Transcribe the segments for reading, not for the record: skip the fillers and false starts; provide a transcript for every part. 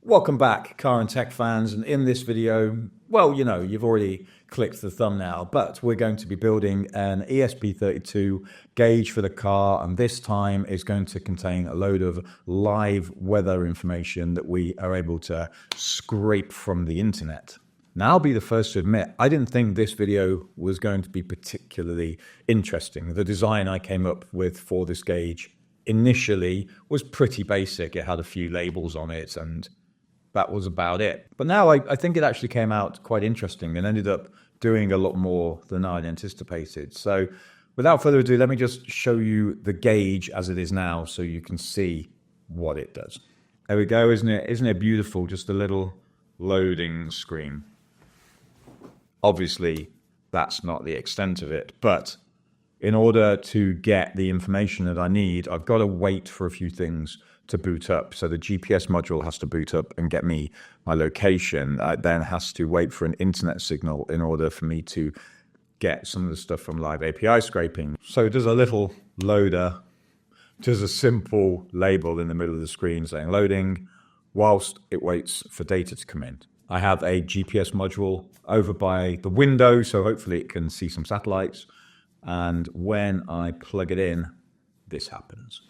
Welcome back, car and tech fans, and in this video, well, you've already clicked the thumbnail, but we're going to be building an ESP-32 gauge for the car, and this time is going to contain a load of live weather information that we are able to scrape from the internet. Now, I'll be the first to admit, I didn't think this video was going to be particularly interesting. The design I came up with for this gauge initially was pretty basic. It had a few labels on it and that was about it. But now I think it actually came out quite interesting and ended up doing a lot more than I'd anticipated. So without further ado, let me just show you the gauge as it is now so you can see what it does. There we go, isn't it? Isn't it beautiful? Just a little loading screen. Obviously, that's not the extent of it, but in order to get the information that I need, I've got to wait for a few things to boot up. So the GPS module has to boot up and get me my location. It then has to wait for an internet signal in order for me to get some of the stuff from live API scraping. So there's a little loader, there's a simple label in the middle of the screen saying loading, whilst it waits for data to come in. I have a GPS module over by the window, so hopefully it can see some satellites. And when I plug it in, this happens.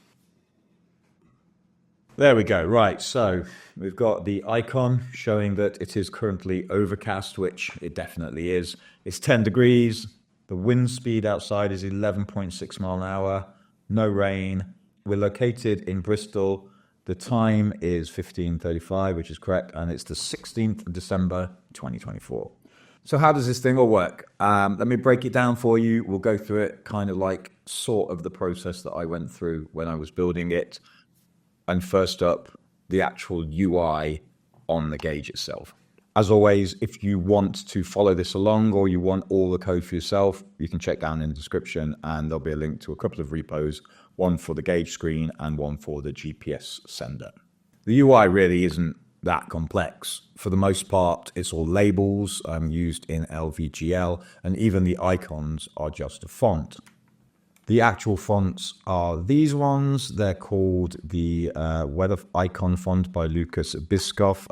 There we go. Right, so we've got the icon showing that it is currently overcast, which it definitely is. It's 10 degrees. The wind speed outside is 11.6 miles an hour. No rain. We're located in Bristol. The time is 15:35, which is correct, and it's the 16th of December, 2024. So how does this thing all work? Let me break it down for you. We'll go through it kind of like sort of the process that I went through when I was building it. And first up, the actual UI on the gauge itself. As always, if you want to follow this along or you want all the code for yourself, you can check down in the description and there'll be a link to a couple of repos, one for the gauge screen and one for the GPS sender. The UI really isn't that complex. For the most part, it's all labels used in LVGL, and even the icons are just a font. The actual fonts are these ones. They're called the Weather Icon font by Lucas Biscoff.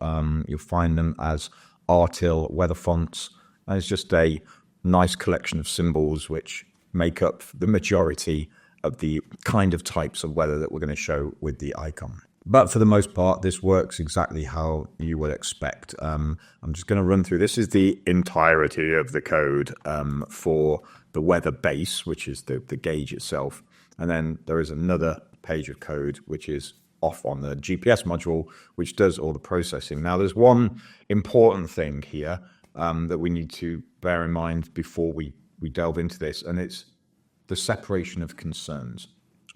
You'll find them as Artil weather fonts. And it's just a nice collection of symbols which make up the majority of the kind of types of weather that we're going to show with the icon. But for the most part, this works exactly how you would expect. I'm just going to run through. This is the entirety of the code for the weather base, which is the gauge itself. And then there is another page of code, which is off on the GPS module, which does all the processing. Now, there's one important thing here that we need to bear in mind before we delve into this, and it's the separation of concerns.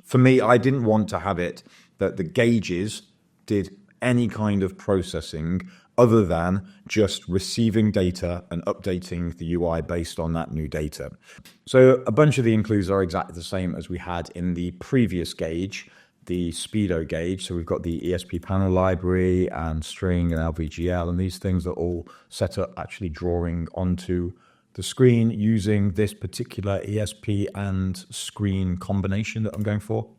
For me, I didn't want to have it that the gauges did any kind of processing other than just receiving data and updating the UI based on that new data. So a bunch of the includes are exactly the same as we had in the previous gauge, the Speedo gauge. So we've got the ESP panel library and string and LVGL, and these things are all set up actually drawing onto the screen using this particular ESP and screen combination that I'm going for.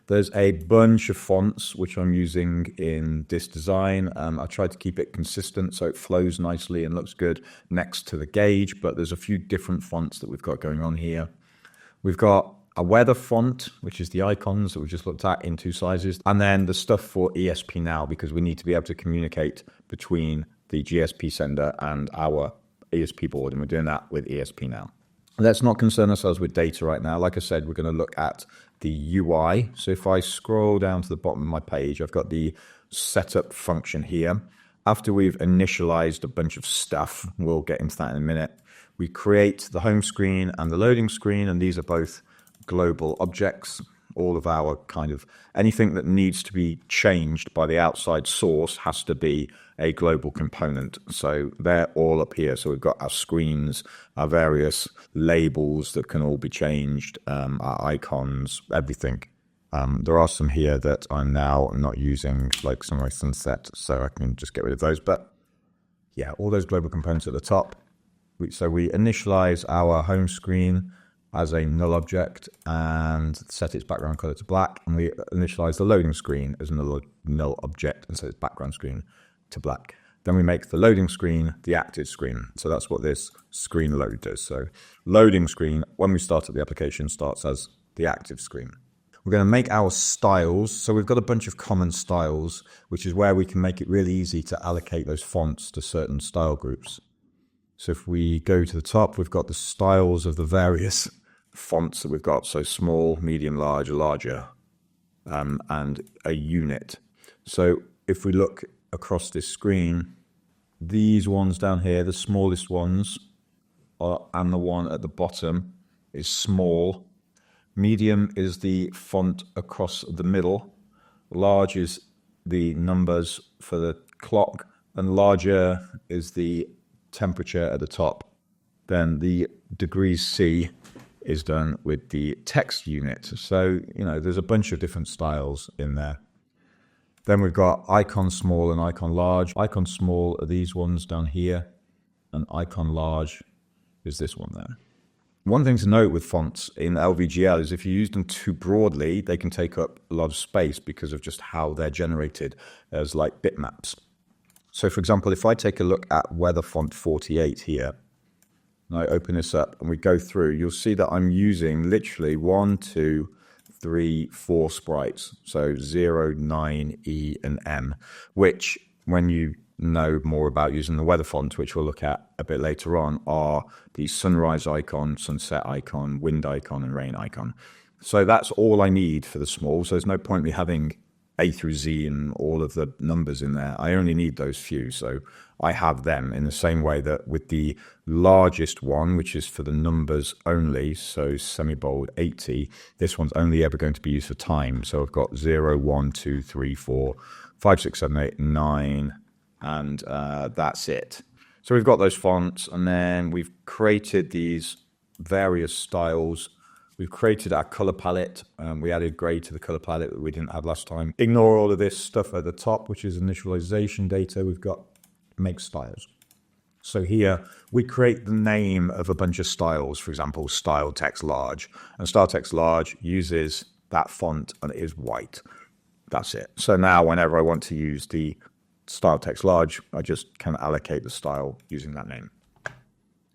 There's a bunch of fonts which I'm using in this design. I tried to keep it consistent so it flows nicely and looks good next to the gauge, but there's a few different fonts that we've got going on here. We've got a weather font, which is the icons that we just looked at in two sizes, and then the stuff for ESP Now, because we need to be able to communicate between the GSP sender and our ESP board, and we're doing that with ESP Now. Let's not concern ourselves with data right now. Like I said, we're going to look at the UI. So if I scroll down to the bottom of my page, I've got the setup function here. After we've initialized a bunch of stuff, we'll get into that in a minute, we create the home screen and the loading screen, and these are both global objects. All of our kind of anything that needs to be changed by the outside source has to be a global component. So they're all up here. So we've got our screens, our various labels that can all be changed, our icons, everything. There are some here that I'm now not using, like Sunrise Sunset, so I can just get rid of those. But yeah, all those global components at the top. So we initialize our home screen as a null object and set its background color to black, and we initialize the loading screen as another null object and set its background screen to black. Then we make the loading screen the active screen. So that's what this screen load does. So loading screen, when we start up the application, starts as the active screen. We're going to make our styles. So we've got a bunch of common styles, which is where we can make it really easy to allocate those fonts to certain style groups. So if we go to the top, we've got the styles of the various fonts that we've got. So small, medium, large, larger, and a unit. So if we look across this screen, these ones down here, the smallest ones, and the one at the bottom is small. Medium is the font across the middle. Large is the numbers for the clock, and larger is the temperature at the top. Then the degrees C is done with the text unit. So, there's a bunch of different styles in there. Then we've got icon small and icon large. Icon small are these ones down here, and icon large is this one there. One thing to note with fonts in LVGL is if you use them too broadly, they can take up a lot of space because of just how they're generated as like bitmaps. So for example, if I take a look at weather font 48 here, and I open this up and we go through, you'll see that I'm using literally 1, 2, 3, 4 sprites. So 0, 9, E, and M, which when you know more about using the weather font, which we'll look at a bit later on, are the sunrise icon, sunset icon, wind icon, and rain icon. So that's all I need for the small. So there's no point me having A through Z and all of the numbers in there. I only need those few. So I have them in the same way that with the largest one, which is for the numbers only, so semi-bold 80, this one's only ever going to be used for time. So I've got 0, 1, 2, 3, 4, 5, 6, 7, 8, 9, and that's it. So we've got those fonts, and then we've created these various styles. We've created our color palette. We added gray to the color palette that we didn't have last time. Ignore all of this stuff at the top, which is initialization data. We've got make styles. So here we create the name of a bunch of styles. For example, style text large, and style text large uses that font and it is white. That's it. So now whenever I want to use the style text large, I just can allocate the style using that name.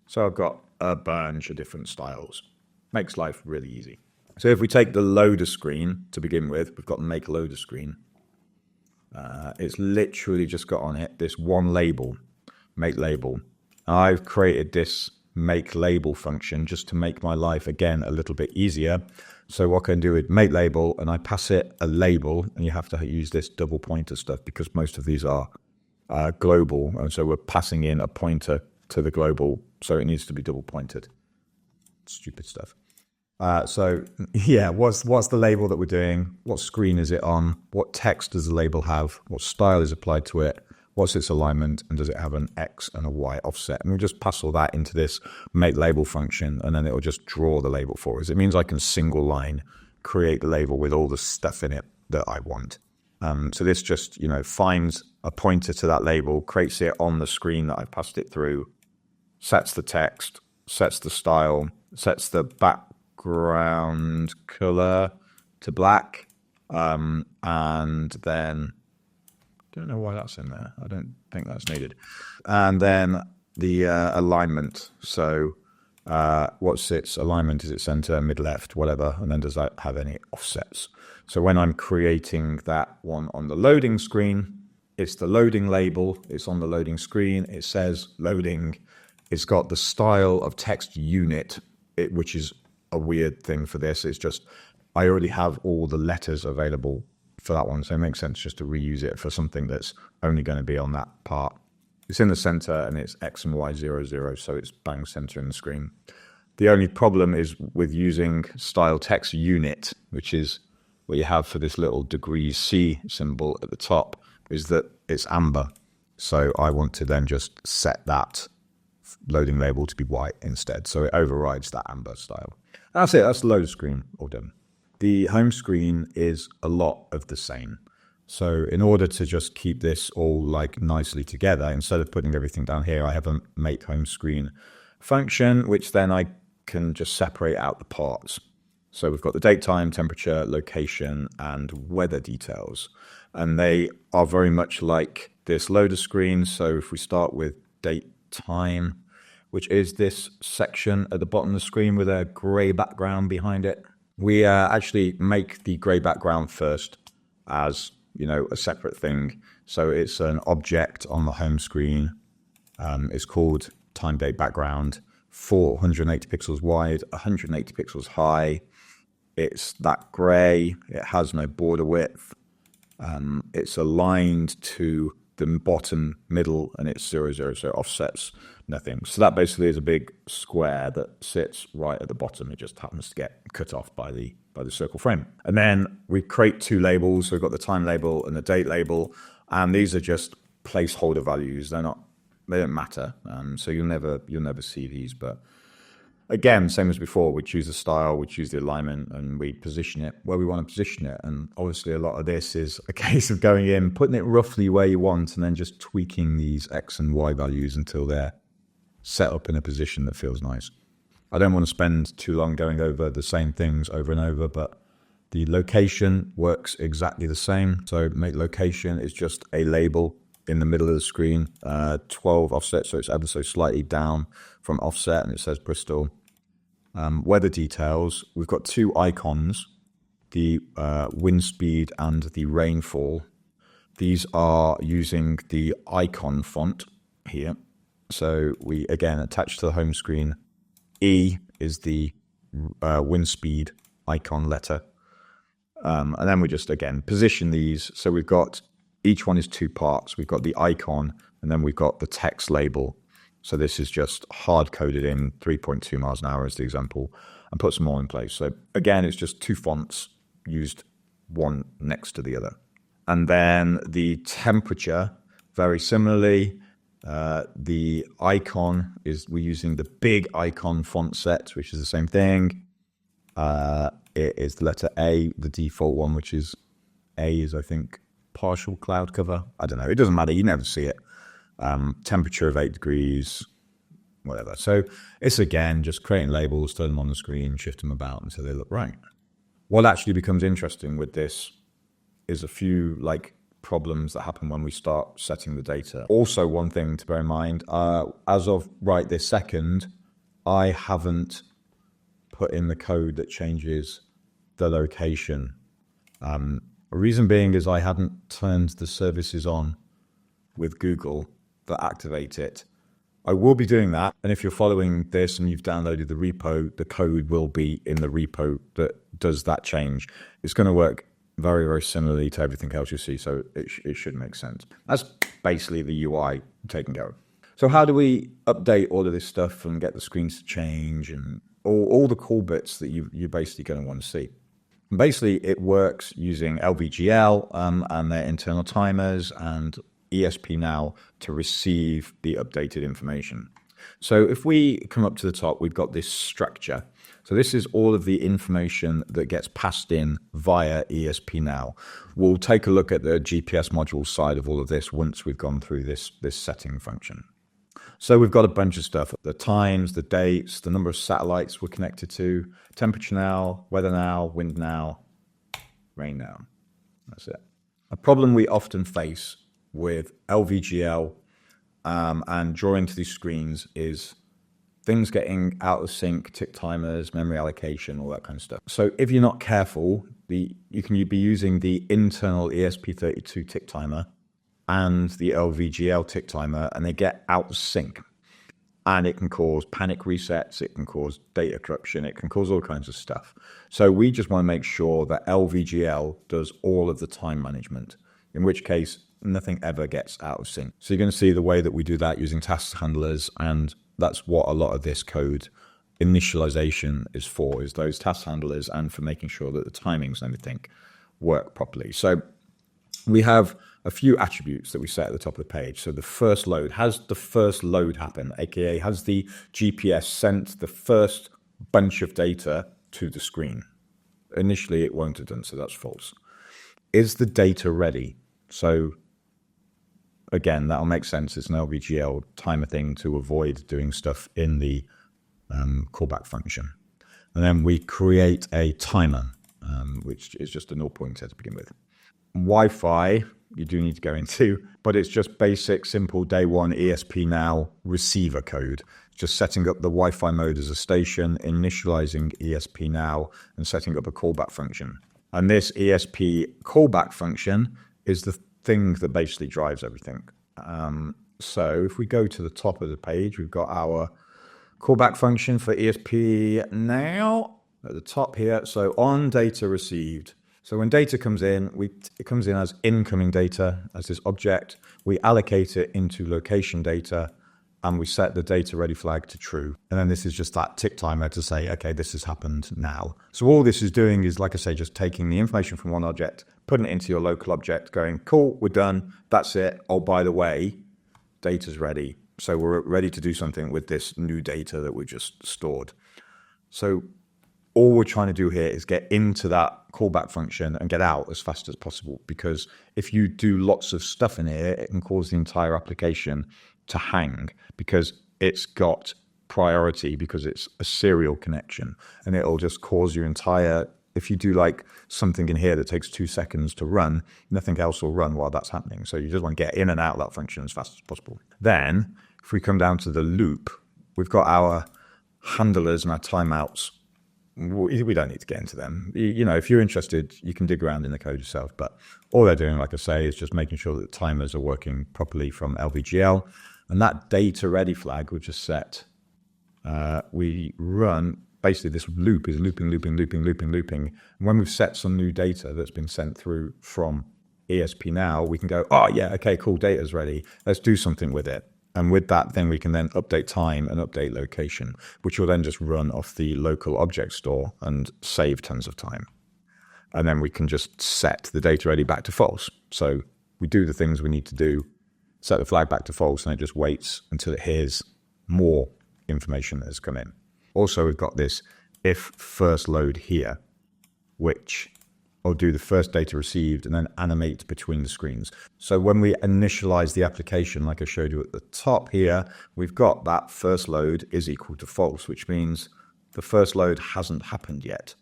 So I've got a bunch of different styles. Makes life really easy. So if we take the loader screen to begin with, we've got make loader screen. It's literally just got on it this one label, make label. I've created this make label function just to make my life, again, a little bit easier. So what I can do is make label, and I pass it a label, and you have to use this double pointer stuff because most of these are global. And so we're passing in a pointer to the global, so it needs to be double pointed. Stupid stuff. So yeah, what's the label that we're doing? What screen is it on? What text does the label have? What style is applied to it? What's its alignment? And does it have an X and a Y offset? And we just pass all that into this make label function, and then it will just draw the label for us. It means I can single line create the label with all the stuff in it that I want. So this just, finds a pointer to that label, creates it on the screen that I've passed it through, sets the text, sets the style, sets the background color to black, and then don't know why that's in there. I don't think that's needed. And then the alignment. So what's its alignment? Is it center, mid, left, whatever? And then does that have any offsets? So when I'm creating that one on the loading screen, it's the loading label. It's on the loading screen. It says loading. It's got the style of text unit, which is a weird thing for this. It's just I already have all the letters available for that one, so it makes sense just to reuse it for something that's only going to be on that part. It's in the center and it's X and Y 00, so it's bang center in the screen. The only problem is with using style text unit, which is what you have for this little degrees C symbol at the top, is that it's amber. So I want to then just set that loading label to be white instead. So it overrides that amber style. That's it. That's the loader screen all done. The home screen is a lot of the same. So in order to just keep this all like nicely together, instead of putting everything down here, I have a make home screen function, which then I can just separate out the parts. So we've got the date, time, temperature, location, and weather details. And they are very much like this loader screen. So if we start with date time, which is this section at the bottom of the screen with a gray background behind it, we actually make the gray background first as, a separate thing. So it's an object on the home screen. It's called time date background, 480 pixels wide, 180 pixels high. It's that gray. It has no border width. It's aligned to the bottom middle, and it's 0, 0, so it offsets nothing. So that basically is a big square that sits right at the bottom. It just happens to get cut off by the circle frame. And then we create two labels. So we've got the time label and the date label, and these are just placeholder values. They don't matter. So you'll never see these, but again, same as before, we choose the style, we choose the alignment, and we position it where we want to position it. And obviously a lot of this is a case of going in, putting it roughly where you want, and then just tweaking these X and Y values until they're set up in a position that feels nice. I don't want to spend too long going over the same things over and over, but the location works exactly the same. So make location is just a label in the middle of the screen, 12 offset, so it's ever so slightly down from offset, and it says Bristol. Weather details, we've got two icons, the wind speed and the rainfall. These are using the icon font here. So we, again, attach to the home screen. E is the wind speed icon letter. And then we just, again, position these. So we've got, each one is two parts. We've got the icon, and then we've got the text label. So this is just hard-coded in 3.2 miles an hour as the example, and put some more in place. So again, it's just two fonts used one next to the other. And then the temperature, very similarly, the icon is, we're using the big icon font set, which is the same thing. It is the letter A, the default one, which is A is, I think, partial cloud cover. I don't know. It doesn't matter. You never see it. Temperature of 8 degrees, whatever. So it's, again, just creating labels, turn them on the screen, shift them about until they look right. What actually becomes interesting with this is a few problems that happen when we start setting the data. Also, one thing to bear in mind, as of right this second, I haven't put in the code that changes the location. The reason being is I hadn't turned the services on with Google that activate it. I will be doing that, and if you're following this and you've downloaded the repo, the code will be in the repo that does that change. It's going to work very, very similarly to everything else you see, so it should make sense. That's basically the UI taken care of. So how do we update all of this stuff and get the screens to change and all the cool bits that you're basically going to want to see? Basically, it works using LVGL and their internal timers and ESP-Now to receive the updated information. So if we come up to the top, we've got this structure. So this is all of the information that gets passed in via ESP-Now. We'll take a look at the GPS module side of all of this once we've gone through this setting function. So we've got a bunch of stuff, the times, the dates, the number of satellites we're connected to, temperature now, weather now, wind now, rain now. That's it. A problem we often face with LVGL and drawing to these screens is things getting out of sync, tick timers, memory allocation, all that kind of stuff. So if you're not careful, you can be using the internal ESP32 tick timer and the LVGL tick timer, and they get out of sync. And it can cause panic resets, it can cause data corruption, it can cause all kinds of stuff. So we just want to make sure that LVGL does all of the time management, in which case nothing ever gets out of sync. So you're going to see the way that we do that using task handlers, and that's what a lot of this code initialization is for, is those task handlers and for making sure that the timings and everything work properly. So we have a few attributes that we set at the top of the page. So the first load, has the first load happen, aka has the GPS sent the first bunch of data to the screen? Initially it won't have done, so that's false. Is the data ready? So again, that'll make sense. It's an LVGL timer thing to avoid doing stuff in the callback function. And then we create a timer, which is just a null pointer to begin with. Wi-Fi, you do need to go into, but it's just basic, simple day one ESP now receiver code. Just setting up the Wi-Fi mode as a station, initializing ESP now, and setting up a callback function. And this ESP callback function is the thing that basically drives everything. So if we go to the top of the page, we've got our callback function for ESP now at the top here. So on data received. So when data comes in, it comes in as incoming data as this object. We allocate it into location data and we set the data ready flag to true. And then this is just that tick timer to say, okay, this has happened now. So all this is doing is, like I say, just taking the information from one object, putting it into your local object, going, cool, we're done. That's it. Oh, by the way, data's ready. So we're ready to do something with this new data that we just stored. So all we're trying to do here is get into that callback function and get out as fast as possible, because if you do lots of stuff in here, it can cause the entire application to hang because it's got priority, because it's a serial connection, and it'll just cause your entire, if you do like something in here that takes 2 seconds to run, nothing else will run while that's happening. So you just want to get in and out of that function as fast as possible. Then if we come down to the loop, we've got our handlers and our timeouts. We don't need to get into them. You know, if you're interested, you can dig around in the code yourself. But all they're doing, like I say, is just making sure that the timers are working properly from LVGL. And that data ready flag, which is set, we run, basically this loop is looping. And when we've set some new data that's been sent through from ESP now, we can go, oh yeah, okay, cool, data's ready. Let's do something with it. And with that, then we can then update time and update location, which will then just run off the local object store and save tons of time. And then we can just set the data ready back to false. So we do the things we need to do, set the flag back to false, and it just waits until it hears more information that has come in. Also, we've got this if first load here, which will do the first data received and then animate between the screens. So when we initialize the application, like I showed you at the top here, we've got that first load is equal to false, which means the first load hasn't happened yet.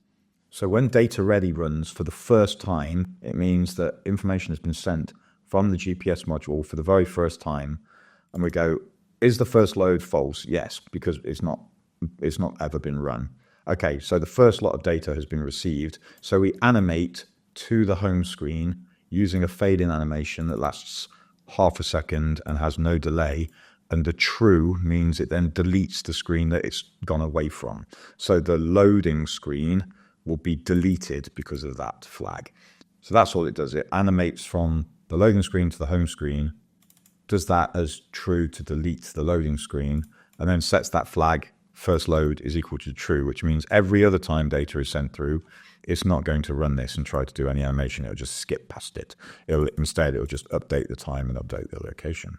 So when data ready runs for the first time, it means that information has been sent from the GPS module for the very first time. And we go, is the first load false? Yes, because it's not ever been run. Okay, so the first lot of data has been received. So we animate to the home screen using a fade-in animation that lasts half a second and has no delay. And the true means it then deletes the screen that it's gone away from. So the loading screen will be deleted because of that flag. So that's all it does. It animates from the loading screen to the home screen, does that as true to delete the loading screen, and then sets that flag first load is equal to true, which means every other time data is sent through, it's not going to run this and try to do any animation. It'll just skip past it. Instead, it'll just update the time and update the location.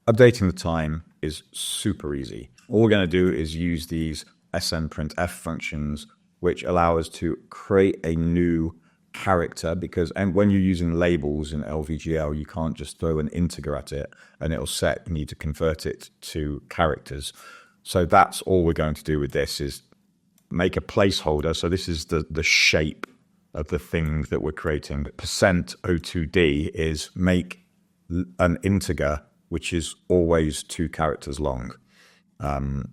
Updating the time is super easy. All we're going to do is use these snprintf functions, which allow us to create a new character, and when you're using labels in LVGL, you can't just throw an integer at it and it'll set. You need to convert it to characters. So that's all we're going to do with this, is make a placeholder. So this is the shape of the thing that we're creating. %O2D is make an integer, which is always 2 characters long.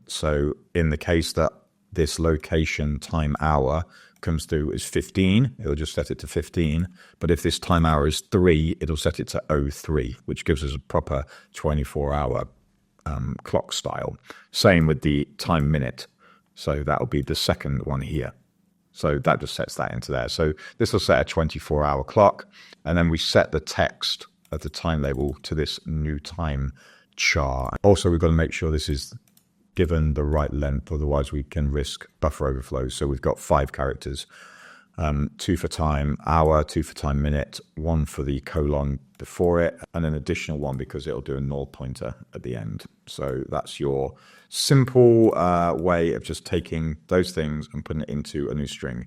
So in the case that this location time hour comes through as 15, it'll just set it to 15. But if this time hour is 3, it'll set it to 03, which gives us a proper 24-hour clock style. Same with the time minute. So that'll be the second one here. So that just sets that into there. So this will set a 24-hour clock. And then we set the text of the time label to this new time char. Also, we've got to make sure this is given the right length, otherwise we can risk buffer overflow. So we've got 5 characters, 2 for time hour, 2 for time minute, 1 for the colon before it, and an additional 1 because it'll do a null pointer at the end. So that's your simple way of just taking those things and putting it into a new string.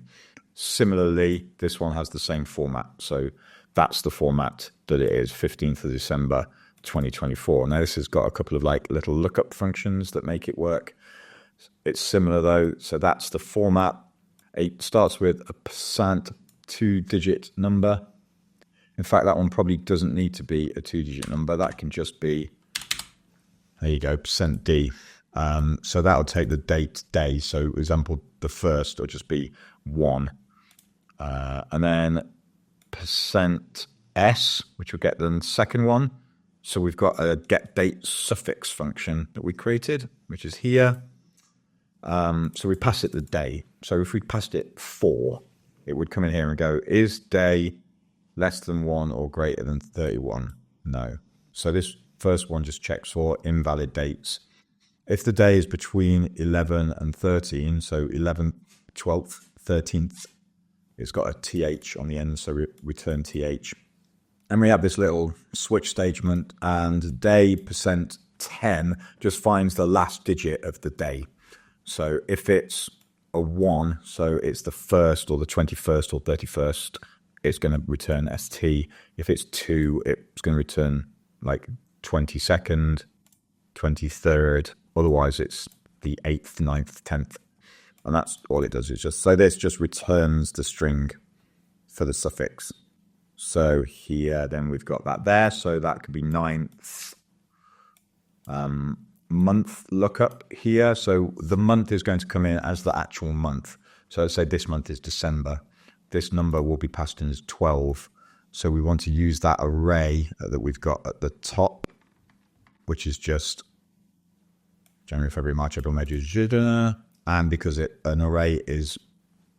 Similarly, this one has the same format. So that's the format that it is, 15th of December, 2024. Now this has got a couple of like little lookup functions that make it work. It's similar though. So that's the format. It starts with a %, 2-digit number. In fact, that one probably doesn't need to be a 2-digit number. That can just be, there you go, %D. So that'll take the date day. So for example, the first will just be 1. And then %S, which will get the second one. So we've got a get date suffix function that we created, which is here. So we pass it the day. So if we passed it 4, it would come in here and go, is day less than 1 or greater than 31? No. So this first one just checks for invalid dates. If the day is between 11 and 13, so 11th, 12th, 13th, it's got a TH on the end, so we return TH. And we have this little switch statement, and day %10 just finds the last digit of the day. So if it's a 1, so it's the 1st or the 21st or 31st, it's going to return ST. If it's 2, it's going to return like 22nd, 23rd. Otherwise, it's the 8th, 9th, 10th. And that's all it does. It's just, so this just returns the string for the suffix. So here, then we've got that there. So that could be 9th month lookup here. So the month is going to come in as the actual month. So let's say this month is December. This number will be passed in as 12. So we want to use that array that we've got at the top, which is just January, February, March, April, May, June. And because an array is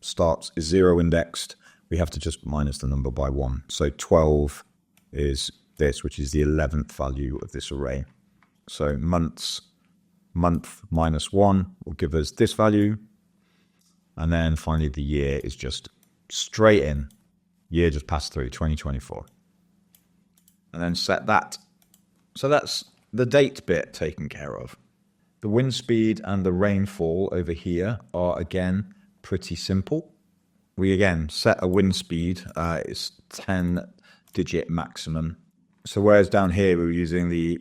0 indexed, we have to just minus the number by 1. So 12 is this, which is the 11th value of this array. So month minus 1 will give us this value. And then finally the year is just straight in. Year just passed through, 2024. And then set that. So that's the date bit taken care of. The wind speed and the rainfall over here are, again, pretty simple. We, again, set a wind speed. It's 10-digit maximum. So whereas down here we were using the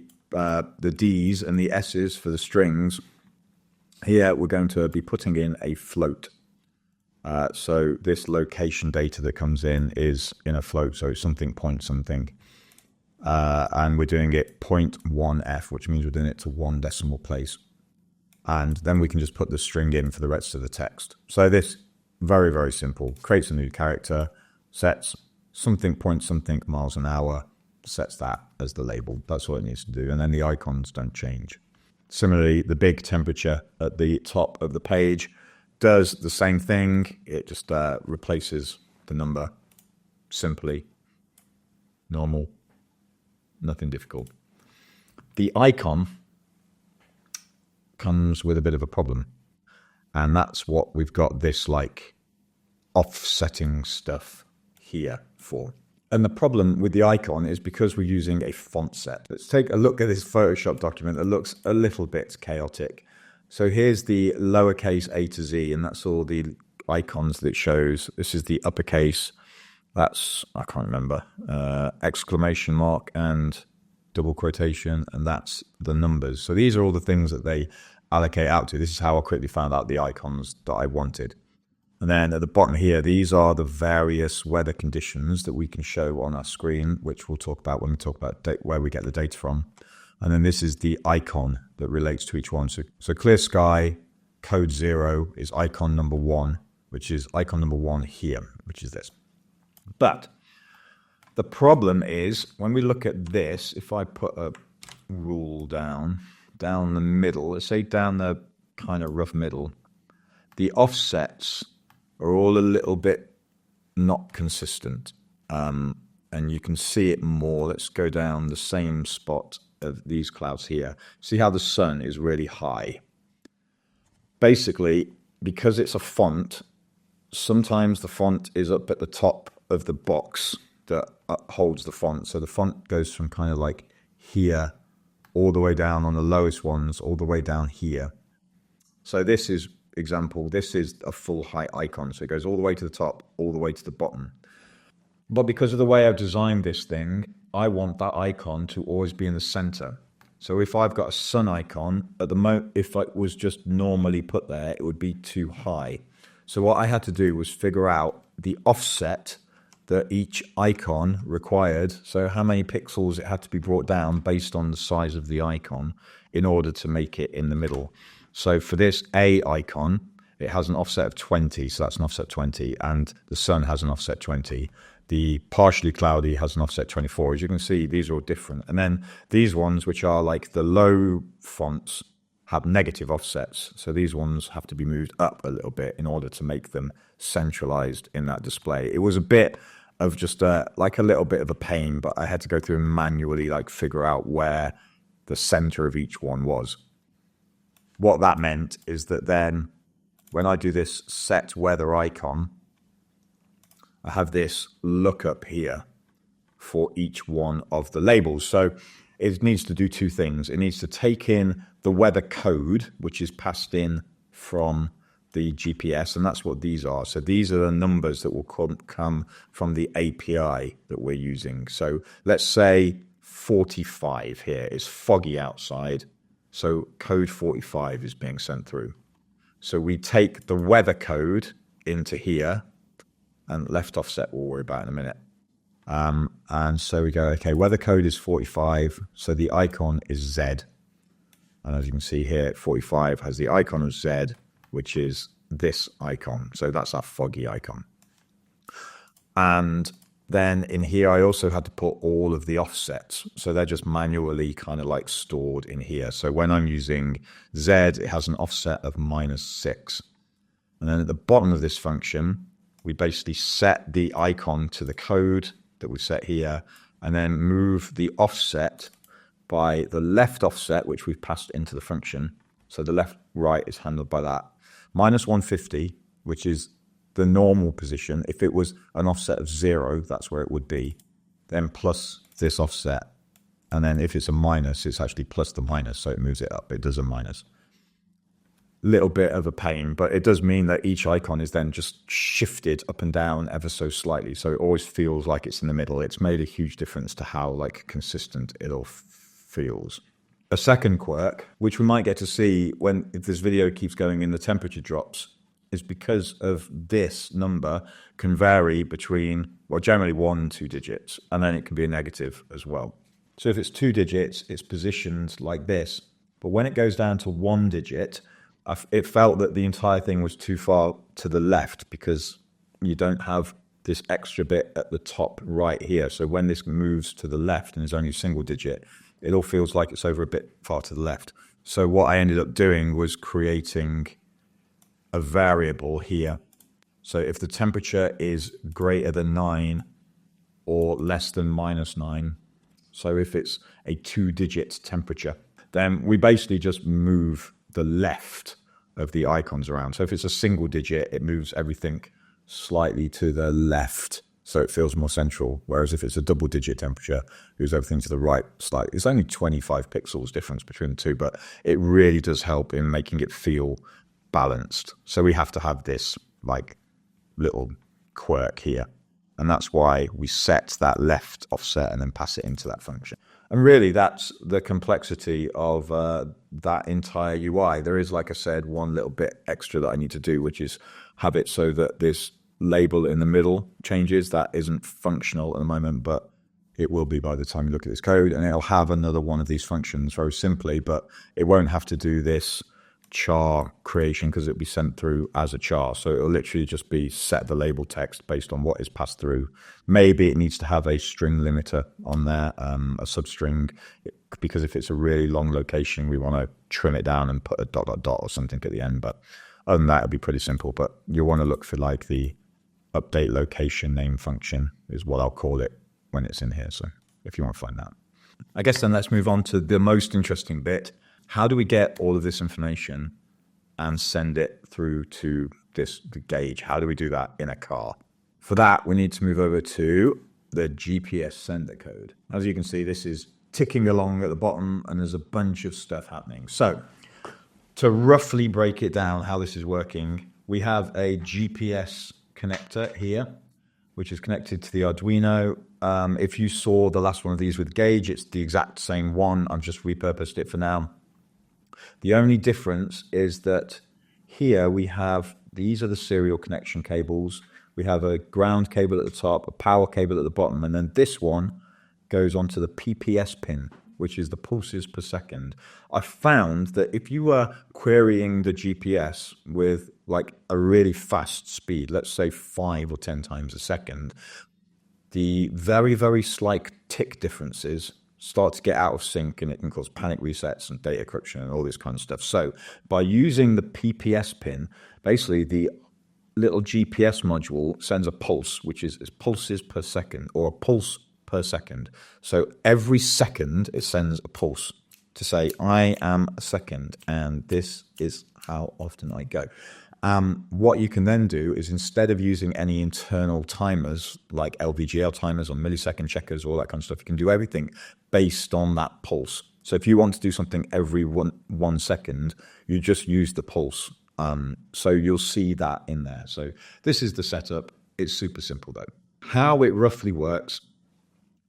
D's and the S's for the strings, here we're going to be putting in a float. So this location data that comes in is in a float, so it's something point something. And we're doing it 0.1f, which means we're doing it to 1 decimal place. And then we can just put the string in for the rest of the text. So this, very, very simple, creates a new character, sets something point something miles an hour, sets that as the label. That's all it needs to do. And then the icons don't change. Similarly, the big temperature at the top of the page does the same thing. It just replaces the number simply. Normal. Nothing difficult. The icon comes with a bit of a problem. And that's what we've got this like offsetting stuff here for. And the problem with the icon is because we're using a font set. Let's take a look at this Photoshop document that looks a little bit chaotic. So here's the lowercase a to z, and that's all the icons that it shows. This is the uppercase. That's, I can't remember, exclamation mark and double quotation, and that's the numbers. So these are all the things that they allocate out to. This is how I quickly found out the icons that I wanted. And then at the bottom here, these are the various weather conditions that we can show on our screen, which we'll talk about when we talk about where we get the data from. And then this is the icon that relates to each one. So clear sky, code 0 is icon number 1, which is icon number 1 here, which is this. But the problem is when we look at this, if I put a rule down the middle, let's say down the kind of rough middle, the offsets are all a little bit not consistent. And you can see it more. Let's go down the same spot of these clouds here. See how the sun is really high. Basically, because it's a font, sometimes the font is up at the top of the box that holds the font. So the font goes from kind of like here all the way down on the lowest ones, all the way down here. So this is example, this is a full height icon. So it goes all the way to the top, all the way to the bottom. But because of the way I've designed this thing, I want that icon to always be in the center. So if I've got a sun icon, at the moment, if it was just normally put there, it would be too high. So what I had to do was figure out the offset that each icon required, so how many pixels it had to be brought down based on the size of the icon in order to make it in the middle. So for this A icon, it has an offset of 20, so that's an offset 20, and the sun has an offset 20. The partially cloudy has an offset 24. As you can see, these are all different. And then these ones, which are like the low fonts, have negative offsets. So these ones have to be moved up a little bit in order to make them centralized in that display. It was a bit of just like a little bit of a pain, but I had to go through and manually like figure out where the center of each one was. What that meant is that then when I do this set weather icon, I have this lookup here for each one of the labels. So it needs to do two things. It needs to take in the weather code, which is passed in from the GPS, and that's what these are. So these are the numbers that will come from the API that we're using. So let's say 45 here is foggy outside. So code 45 is being sent through. So we take the weather code into here, and left offset we'll worry about in a minute. And so we go, okay, weather code is 45. So the icon is Z. And as you can see here, 45 has the icon of Z, which is this icon. So that's our foggy icon. And then in here, I also had to put all of the offsets. So they're just manually kind of like stored in here. So when I'm using Z, it has an offset of -6. And then at the bottom of this function, we basically set the icon to the code that we set here, and then move the offset by the left offset, which we've passed into the function. So the left right is handled by that. -150, which is the normal position. If it was an offset of 0, that's where it would be. Then plus this offset. And then if it's a minus, it's actually plus the minus, so it moves it up. It does a minus. Little bit of a pain, but it does mean that each icon is then just shifted up and down ever so slightly. So it always feels like it's in the middle. It's made a huge difference to how like consistent it all feels. A second quirk, which we might get to see if this video keeps going and the temperature drops, is because of this number can vary between, well, generally 1 and 2 digits, and then it can be a negative as well. So if it's 2 digits, it's positioned like this. But when it goes down to 1 digit, it felt that the entire thing was too far to the left because you don't have this extra bit at the top right here. So when this moves to the left and is only a single digit, it all feels like it's over a bit far to the left. So what I ended up doing was creating a variable here. So if the temperature is greater than 9 or less than -9, so if it's a 2-digit temperature, then we basically just move the left of the icons around. So if it's a single digit, it moves everything slightly to the left, so it feels more central. Whereas if it's a double-digit temperature, it moves everything to the right slightly. It's only 25 pixels difference between the two, but it really does help in making it feel balanced. So we have to have this like little quirk here. And that's why we set that left offset and then pass it into that function. And really, that's the complexity of that entire UI. There is, like I said, one little bit extra that I need to do, which is have it so that this label in the middle changes. That isn't functional at the moment, but it will be by the time you look at this code. And it'll have another one of these functions very simply, but it won't have to do this char creation because it'll be sent through as a char. So it'll literally just be set the label text based on what is passed through. Maybe it needs to have a string limiter on there, a substring, because if it's a really long location, we want to trim it down and put a ... or something at the end. But other than that, it'll be pretty simple. But you'll want to look for like the update location name function is what I'll call it when it's in here. So if you want to find that. I guess then let's move on to the most interesting bit. How do we get all of this information and send it through to the gauge? How do we do that in a car? For that, we need to move over to the GPS sender code. As you can see, this is ticking along at the bottom and there's a bunch of stuff happening. So to roughly break it down, how this is working, we have a GPS connector here, which is connected to the Arduino. If you saw the last one of these with gauge, it's the exact same one. I've just repurposed it for now. The only difference is that here we have, these are the serial connection cables. We have a ground cable at the top, a power cable at the bottom, and then this one goes onto the PPS pin, which is the pulses per second. I found that if you were querying the GPS with like a really fast speed, let's say 5 or 10 times a second, the very, very slight tick differences start to get out of sync, and it can cause panic resets and data corruption and all this kind of stuff. So by using the PPS pin, basically the little GPS module sends a pulse, which is pulses per second, or a pulse per second. So every second it sends a pulse to say, I am a second, and this is how often I go. What you can then do is, instead of using any internal timers like LVGL timers or millisecond checkers, all that kind of stuff, you can do everything based on that pulse. So if you want to do something every one second, you just use the pulse. So you'll see that in there. So this is the setup. It's super simple though. How it roughly works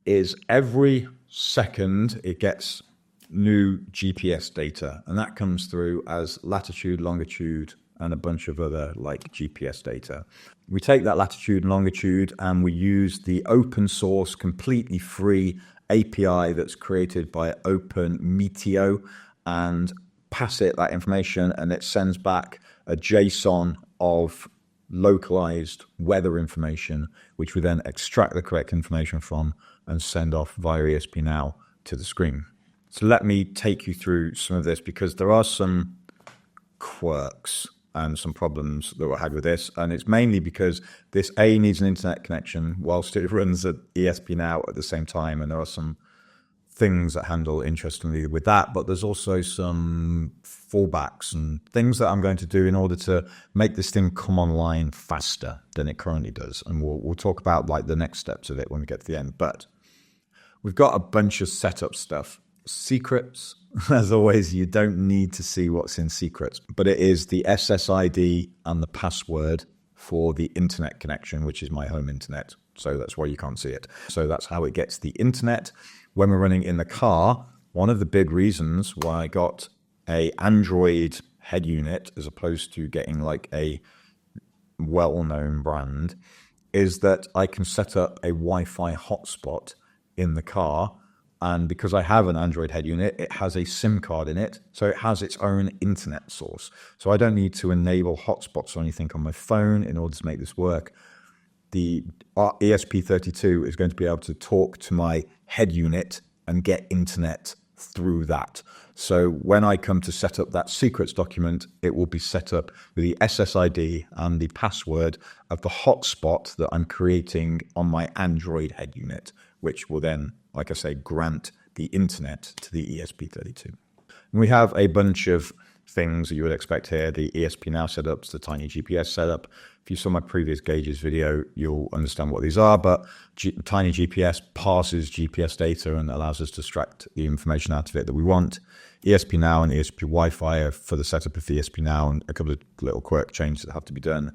is every second it gets new GPS data, and that comes through as latitude, longitude, and a bunch of other like GPS data. We take that latitude and longitude and we use the open source, completely free API that's created by Open-Meteo and pass it that information, and it sends back a JSON of localized weather information, which we then extract the correct information from and send off via ESP-Now to the screen. So let me take you through some of this, because there are some quirks and some problems that were had with this. And it's mainly because this needs an internet connection whilst it runs at ESP-Now at the same time. And there are some things that handle interestingly with that, but there's also some fallbacks and things that I'm going to do in order to make this thing come online faster than it currently does. And we'll talk about like the next steps of it when we get to the end. But we've got a bunch of setup stuff. Secrets, as always, you don't need to see what's in secrets, but it is the SSID and the password for the internet connection, which is my home internet. So that's why you can't see it. So that's how it gets the internet. When we're running in the car, one of the big reasons why I got a Android head unit as opposed to getting like a well-known brand is that I can set up a Wi-Fi hotspot in the car. And because I have an Android head unit, it has a SIM card in it. So it has its own internet source. So I don't need to enable hotspots or anything on my phone in order to make this work. The ESP32 is going to be able to talk to my head unit and get internet through that. So when I come to set up that secrets document, it will be set up with the SSID and the password of the hotspot that I'm creating on my Android head unit, which will then, like I say, grant the internet to the ESP32. And we have a bunch of things that you would expect here. The ESP-Now setups, the Tiny GPS setup. If you saw my previous gauges video, you'll understand what these are, but Tiny GPS parses GPS data and allows us to extract the information out of it that we want. ESP-Now and ESP Wi-Fi are for the setup of the ESP-Now, and a couple of little quirk changes that have to be done.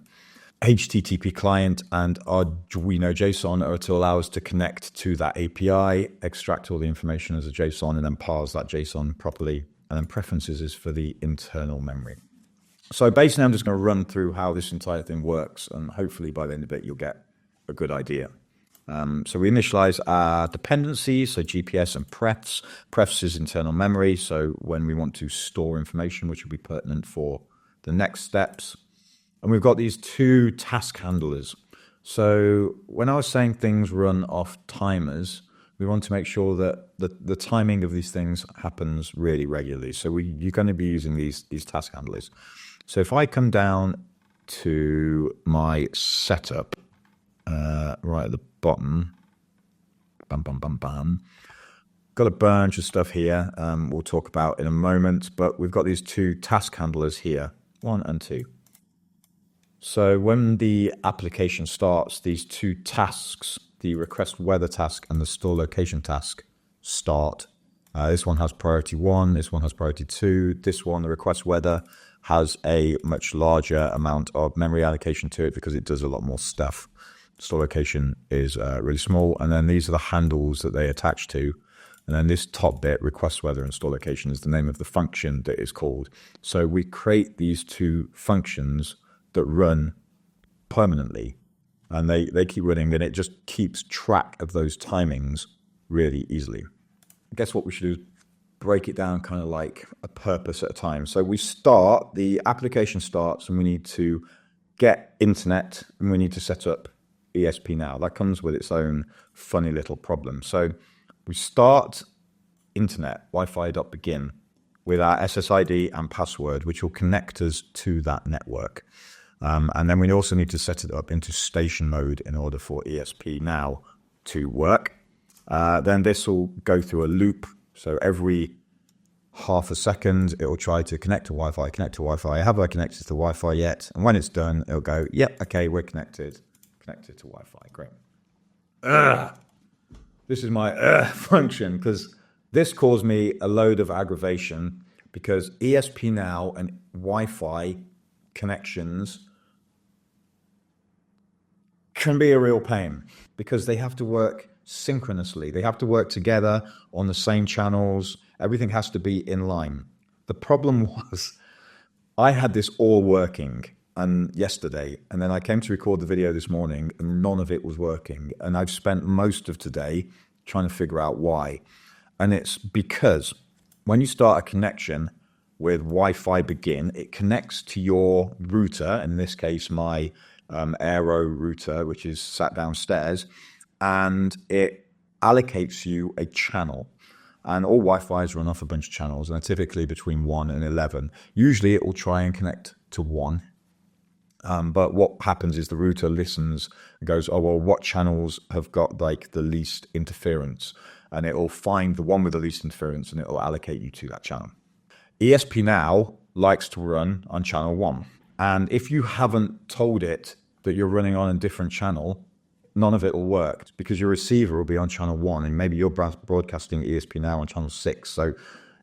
HTTP client and Arduino JSON are to allow us to connect to that API, extract all the information as a JSON, and then parse that JSON properly. And then preferences is for the internal memory. So basically, I'm just going to run through how this entire thing works, and hopefully by the end of it, you'll get a good idea. So we initialize our dependencies, so GPS and prefs. Prefs is internal memory, so when we want to store information, which will be pertinent for the next steps. And we've got these two task handlers. So when I was saying things run off timers, we want to make sure that the timing of these things happens really regularly. So you're going to be using these task handlers. So if I come down to my setup right at the bottom, got a bunch of stuff here we'll talk about in a moment, but we've got these two task handlers here, 1 and 2. So when the application starts, these two tasks, the request weather task and the store location task, start. This one has priority 1, this one has priority 2. This one, the request weather, has a much larger amount of memory allocation to it because it does a lot more stuff. Store location is really small, and then these are the handles that they attach to. And then this top bit, request weather and store location, is the name of the function that is called. So we create these two functions that run permanently and they keep running, and it just keeps track of those timings really easily. I guess what we should do is break it down kind of like a purpose at a time. So the application starts, and we need to get internet, and we need to set up ESP Now. That comes with its own funny little problem. So we start internet, Wi-Fi.begin, with our SSID and password, which will connect us to that network. And then we also need to set it up into station mode in order for ESP Now to work. Then this will go through a loop. So every half a second, it will try to connect to Wi-Fi, Have I connected to Wi-Fi yet? And when it's done, it'll go, yep, okay, we're connected to Wi-Fi. Great. This is my function, because this caused me a load of aggravation, because ESP Now and Wi-Fi connections can be a real pain, because they have to work synchronously. They have to work together on the same channels. Everything has to be in line. The problem was I had this all working yesterday, and then I came to record the video this morning, and none of it was working. And I've spent most of today trying to figure out why. And it's because when you start a connection with Wi-Fi begin, it connects to your router, in this case my Aero router, which is sat downstairs, and it allocates you a channel. And all Wi-Fi's run off a bunch of channels, and they're typically between 1 and 11. Usually it will try and connect to 1. But what happens is the router listens and goes, oh, well, what channels have got like the least interference? And it will find the one with the least interference, and it will allocate you to that channel. ESP Now likes to run on channel 1. And if you haven't told it that you're running on a different channel, none of it will work, because your receiver will be on channel 1, and maybe you're broadcasting ESP Now on channel 6. So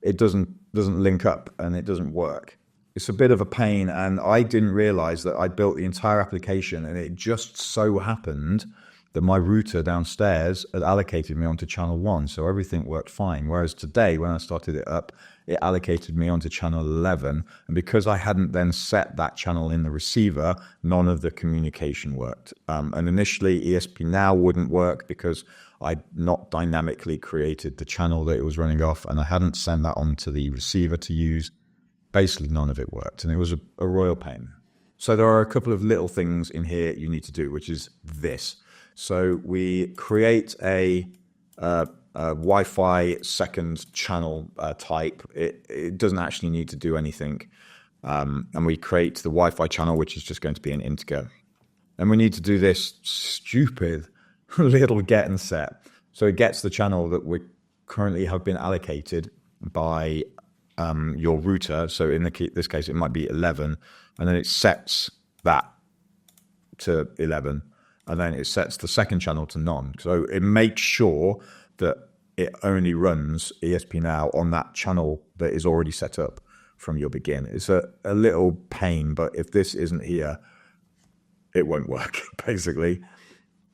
it doesn't link up, and it doesn't work. It's a bit of a pain, and I didn't realize that I built the entire application, and it just so happened that my router downstairs had allocated me onto channel 1, so everything worked fine. Whereas today, when I started it up, it allocated me onto channel 11, and because I hadn't then set that channel in the receiver, none of the communication worked. And initially, ESP Now wouldn't work because I'd not dynamically created the channel that it was running off, and I hadn't sent that onto the receiver to use. Basically, none of it worked, and it was a royal pain. So there are a couple of little things in here you need to do, which is this. So we create a Wi-Fi second channel type. It doesn't actually need to do anything. And we create the Wi-Fi channel, which is just going to be an integer. And we need to do this stupid little get and set. So it gets the channel that we currently have been allocated by your router. So in this case, it might be 11. And then it sets that to 11. And then it sets the second channel to none. So it makes sure that it only runs ESP Now on that channel that is already set up from your begin. It's a little pain, but if this isn't here, it won't work, basically.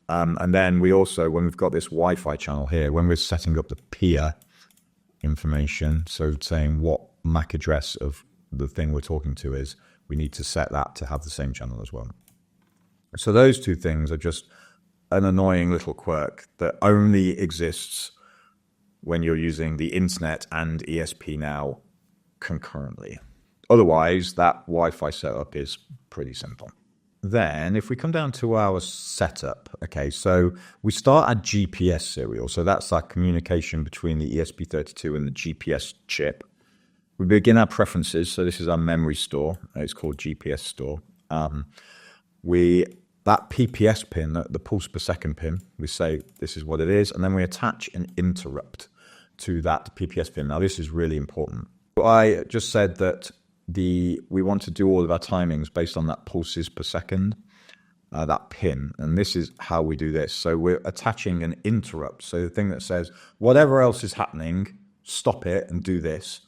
And then we also, when we've got this Wi-Fi channel here, when we're setting up the peer information, so saying what MAC address of the thing we're talking to is, we need to set that to have the same channel as well. So those two things are just an annoying little quirk that only exists when you're using the internet and ESP Now concurrently. Otherwise, that Wi-Fi setup is pretty simple. Then if we come down to our setup, okay, so we start at GPS serial. So that's our communication between the ESP32 and the GPS chip. We begin our preferences. So this is our memory store. It's called GPS store. That PPS pin, the pulse per second pin, we say this is what it is, and then we attach an interrupt to that PPS pin. Now this is really important. I just said that we want to do all of our timings based on that pulses per second, that pin, and this is how we do this. So we're attaching an interrupt, so the thing that says whatever else is happening, stop it and do this.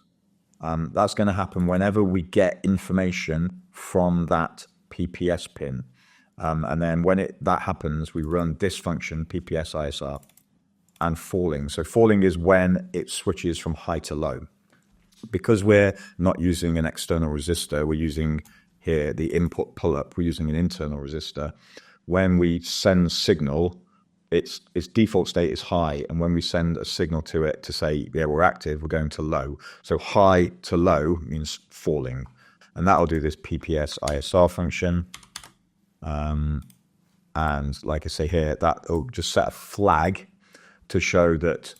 That's going to happen whenever we get information from that PPS pin. And then when that happens, we run this function, PPS ISR, and falling. So falling is when it switches from high to low. Because we're not using an external resistor, we're using here the input pull-up, we're using an internal resistor. when we send signal, its default state is high, and when we send a signal to it to say, yeah, we're active, we're going to low. So high to low means falling, and that'll do this PPS ISR function. And like I say here, that'll just set a flag to show that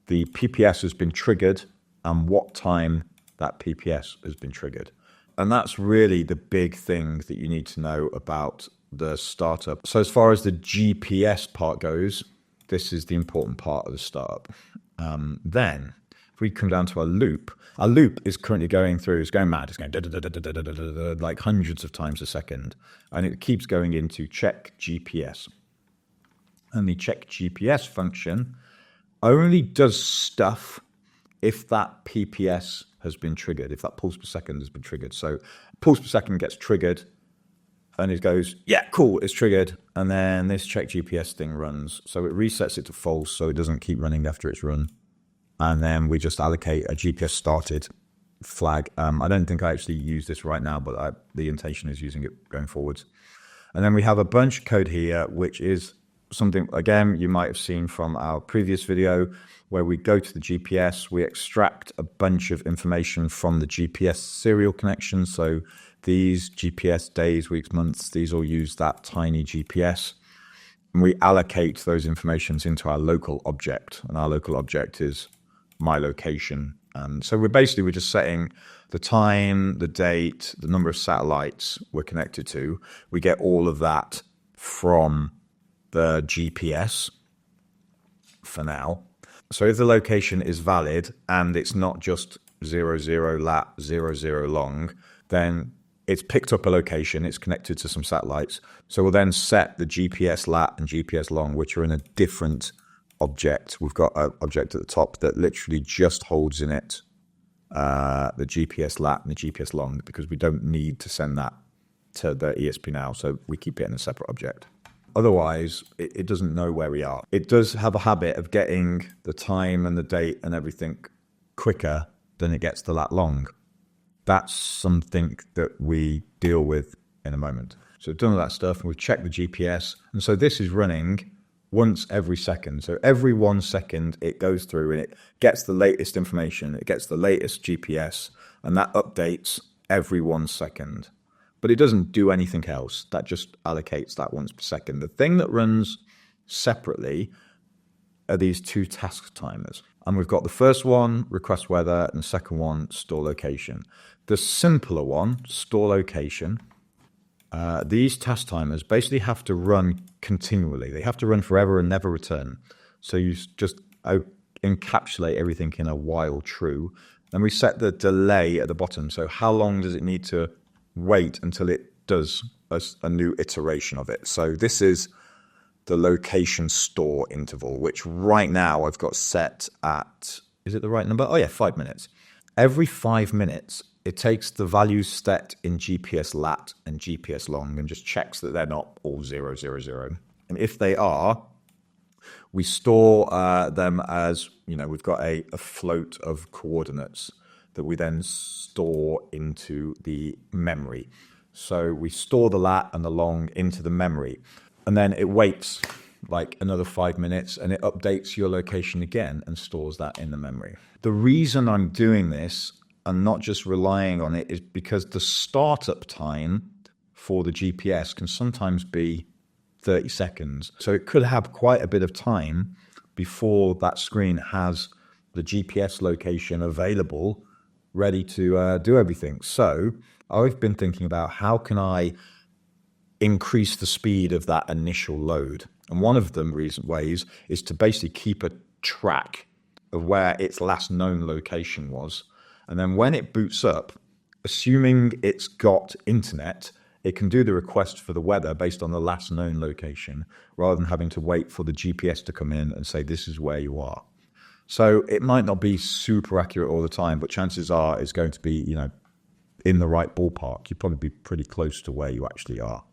the PPS has been triggered and what time that PPS has been triggered. And that's really the big thing that you need to know about the startup. So as far as the GPS part goes, this is the important part of the startup. Then if we come down to our loop is currently going through, it's going mad, it's going like hundreds of times a second. And it keeps going into check GPS. And the check GPS function only does stuff if that PPS has been triggered, if that pulse per second has been triggered. So pulse per second gets triggered and it goes, yeah, cool, it's triggered. And then this check GPS thing runs. So it resets it to false so it doesn't keep running after it's run. And then we just allocate a GPS started flag. I don't think I actually use this right now, but the intention is using it going forwards. And then we have a bunch of code here, which is something, again, you might have seen from our previous video, where we go to the GPS, we extract a bunch of information from the GPS serial connection. So these GPS days, weeks, months, these all use that tiny GPS. And we allocate those informations into our local object. And our local object is my location. And so we're just setting the time, the date, the number of satellites we're connected to. We get all of that from the GPS for now. So if the location is valid and it's not just 00 lat 00 long, then it's picked up a location, it's connected to some satellites. So we'll then set the GPS lat and GPS long, which are in a different object. We've got an object at the top that literally just holds in it the GPS lat and the GPS long, because we don't need to send that to the ESP now. So we keep it in a separate object. Otherwise, it doesn't know where we are. It does have a habit of getting the time and the date and everything quicker than it gets the lat long. That's something that we deal with in a moment. So we've done all that stuff and we've checked the GPS. And so this is running once every second. So every 1 second it goes through and it gets the latest information. It gets the latest GPS and that updates every 1 second. But it doesn't do anything else. That just allocates that once per second. The thing that runs separately are these two task timers. And we've got the first one, request weather, and the second one, store location. The simpler one, store location, these task timers basically have to run continually. They have to run forever and never return. So you just encapsulate everything in a while true. Then we set the delay at the bottom. So how long does it need to wait until it does a new iteration of it? So this is the location store interval, which right now I've got set at, is it the right number? Oh yeah, 5 minutes. Every 5 minutes, it takes the values set in GPS lat and GPS long and just checks that they're not all 000. And if they are, we store them as, we've got a float of coordinates that we then store into the memory. So we store the lat and the long into the memory. And then it waits like another 5 minutes and it updates your location again and stores that in the memory. The reason I'm doing this and not just relying on it is because the startup time for the GPS can sometimes be 30 seconds. So it could have quite a bit of time before that screen has the GPS location available, ready to do everything. So I've been thinking about how can I increase the speed of that initial load. And one of the recent ways is to basically keep a track of where its last known location was. And then when it boots up, assuming it's got internet, it can do the request for the weather based on the last known location, rather than having to wait for the GPS to come in and say, this is where you are. So it might not be super accurate all the time, but chances are it's going to be, in the right ballpark. You'd probably be pretty close to where you actually are.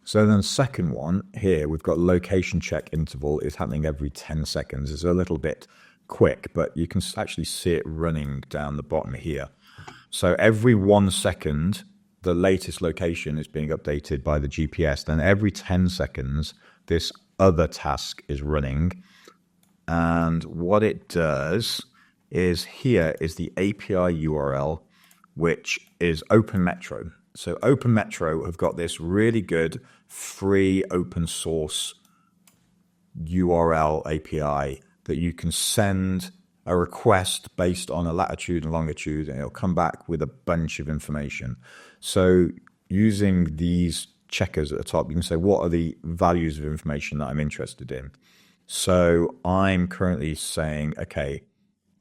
So then the second one here, we've got location check interval is happening every 10 seconds. It's a little bit quick, but you can actually see it running down the bottom here. So every 1 second, the latest location is being updated by the GPS, then every 10 seconds, this other task is running. And what it does is here is the API URL, which is Open-Meteo. So Open-Meteo have got this really good free open source URL API that you can send a request based on a latitude and longitude, and it'll come back with a bunch of information. So using these checkers at the top, you can say, what are the values of information that I'm interested in? So I'm currently saying, okay,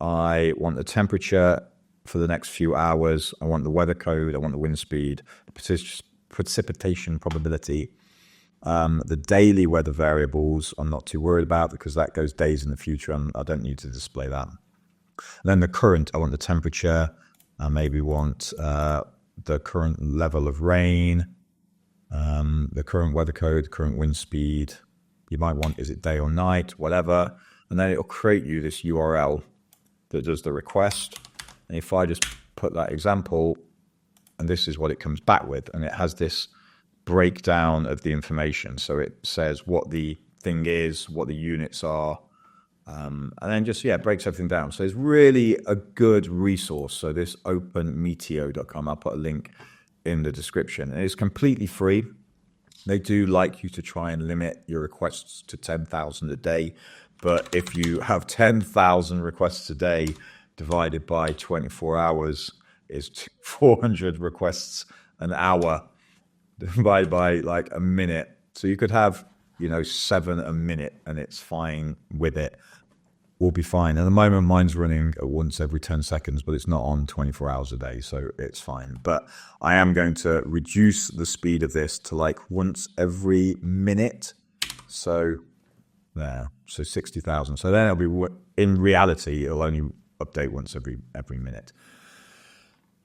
I want the temperature for the next few hours. I want the weather code. I want the wind speed, the precipitation probability, the daily weather variables I'm not too worried about because that goes days in the future and I don't need to display that. And then the current, I want the temperature. I maybe want the current level of rain, the current weather code, current wind speed. You might want, is it day or night, whatever. And then it'll create you this URL that does the request. And if I just put that example, and this is what it comes back with, and it has this breakdown of the information. So it says what the thing is, what the units are, and then just, breaks everything down. So it's really a good resource. So this openmeteo.com, I'll put a link in the description. And it's completely free. They do like you to try and limit your requests to 10,000 a day. But if you have 10,000 requests a day divided by 24 hours is 400 requests an hour divided by like a minute. So you could have, 7 a minute and it's fine with it. We'll be fine. At the moment, mine's running once every 10 seconds, but it's not on 24 hours a day, so it's fine. But I am going to reduce the speed of this to like once every minute. So there, so 60,000. So then it'll be, in reality, it'll only update once every minute.